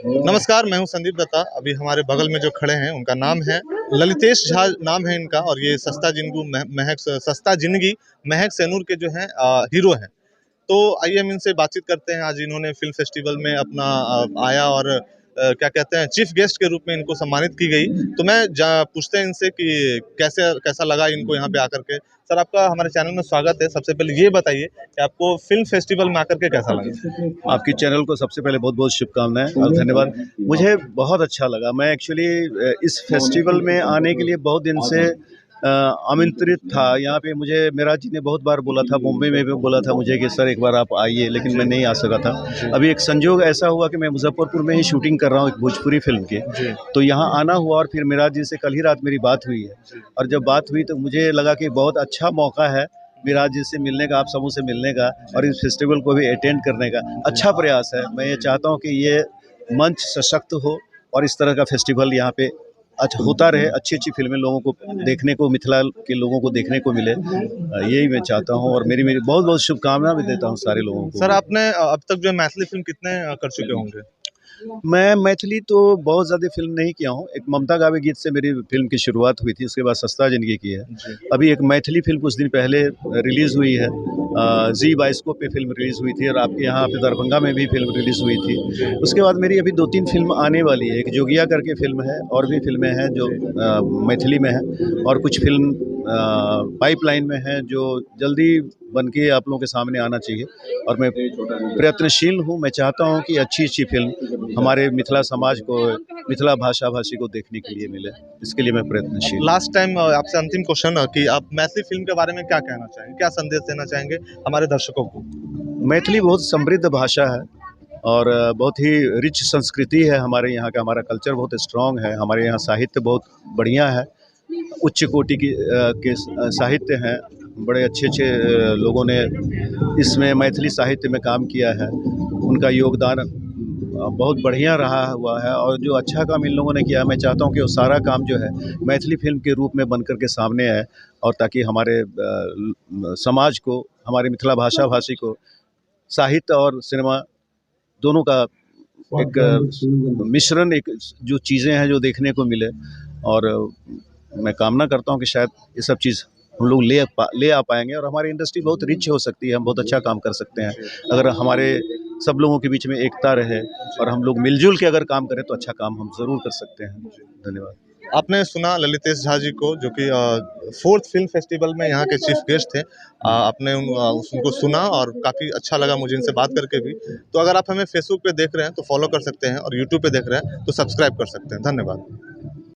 नमस्कार, मैं हूं संदीप दत्ता। अभी हमारे बगल में जो खड़े हैं उनका नाम है ललितेश झा नाम है इनका, और ये सस्ता जिंदगी महक सेनूर के जो हैं हीरो हैं। तो आइए हम इनसे बातचीत करते हैं। आज इन्होंने फिल्म फेस्टिवल में अपना आया और क्या कहते हैं चीफ गेस्ट के रूप में इनको सम्मानित की गई। तो मैं पूछते हैं इनसे कि कैसा लगा इनको यहाँ पे आकर के। सर, आपका हमारे चैनल में स्वागत है। सबसे पहले ये बताइए कि आपको फिल्म फेस्टिवल में आकर के कैसा लगा? आपकी चैनल को सबसे पहले बहुत बहुत शुभकामनाएं और धन्यवाद। मुझे बहुत अच्छा लगा। मैं एक्चुअली इस फेस्टिवल में आने के लिए बहुत दिन से आमंत्रित था। यहाँ पे मुझे मेराज जी ने बहुत बार बोला था, मुंबई में भी बोला था मुझे कि सर एक बार आप आइए, लेकिन मैं नहीं आ सका था। अभी एक संजोग ऐसा हुआ कि मैं मुजफ्फरपुर में ही शूटिंग कर रहा हूँ एक भोजपुरी फिल्म की, तो यहाँ आना हुआ। और फिर मेराज जी से कल ही रात मेरी बात हुई है, और जब बात हुई तो मुझे लगा कि बहुत अच्छा मौका है मेराज जी से मिलने का, आप समूह से मिलने का, और इस फेस्टिवल को भी अटेंड करने का। अच्छा प्रयास है। मैं ये चाहता हूँ कि ये मंच सशक्त हो और इस तरह का फेस्टिवल यहाँ पे अच्छा होता रहे। अच्छी अच्छी फिल्में लोगों को देखने को, मिथिला के लोगों को देखने को मिले, यही मैं चाहता हूँ। और मेरी बहुत बहुत शुभकामनाएं भी देता हूँ सारे लोगों को। सर, आपने अब तक जो मैथिली फिल्म कितने कर चुके होंगे? मैं मैथिली तो बहुत ज़्यादा फिल्म नहीं किया हूँ। एक ममता गावे गीत से मेरी फिल्म की शुरुआत हुई थी, उसके बाद सस्ता जिंदगी की है। अभी एक मैथिली फिल्म कुछ दिन पहले रिलीज़ हुई है, जी बाइस्कोप पे फिल्म रिलीज़ हुई थी, और आपके यहाँ पे दरभंगा में भी फिल्म रिलीज़ हुई थी। उसके बाद मेरी अभी 2-3 फिल्म आने वाली है। एक जोगिया करके फिल्म है, और भी फिल्में हैं जो मैथिली में है, और कुछ फिल्म पाइपलाइन में है जो जल्दी बन के आप लोगों के सामने आना चाहिए। और मैं प्रयत्नशील हूँ। मैं चाहता हूँ कि अच्छी अच्छी फिल्म हमारे मिथिला समाज को, मिथिला भाषा भाषी को देखने के लिए मिले। इसके लिए मैं प्रयत्नशील। लास्ट टाइम आपसे अंतिम क्वेश्चन है कि आप मैथिली फिल्म के बारे में क्या कहना चाहेंगे, क्या संदेश देना चाहेंगे हमारे दर्शकों को? मैथिली बहुत समृद्ध भाषा है और बहुत ही रिच संस्कृति है हमारे यहाँ का। हमारा कल्चर बहुत स्ट्रॉन्ग है। हमारे यहाँ साहित्य बहुत बढ़िया है, उच्च कोटि के साहित्य हैं। बड़े अच्छे अच्छे लोगों ने इसमें मैथिली साहित्य में काम किया है। उनका योगदान बहुत बढ़िया रहा हुआ है, और जो अच्छा काम इन लोगों ने किया, मैं चाहता हूँ कि वो सारा काम जो है मैथिली फिल्म के रूप में बनकर के सामने आए, और ताकि हमारे समाज को, हमारी मिथिला भाषा भाषी को साहित्य और सिनेमा दोनों का एक मिश्रण, एक जो चीज़ें हैं जो देखने को मिले। और मैं कामना करता हूँ कि शायद ये सब चीज़ हम लोग ले आ पाएंगे, और हमारी इंडस्ट्री बहुत रिच हो सकती है। हम बहुत अच्छा काम कर सकते हैं अगर हमारे सब लोगों के बीच में एकता रहे, और हम लोग मिलजुल के अगर काम करें तो अच्छा काम हम ज़रूर कर सकते हैं। धन्यवाद। आपने सुना ललितेश झा जी को, जो कि 4th फिल्म फेस्टिवल में यहाँ के चीफ गेस्ट थे। आपने उनको सुना और काफ़ी अच्छा लगा मुझे इनसे बात करके भी। तो अगर आप हमें फेसबुक पे देख रहे हैं तो फॉलो कर सकते हैं, और यूट्यूब पे देख रहे हैं तो सब्सक्राइब कर सकते हैं। धन्यवाद।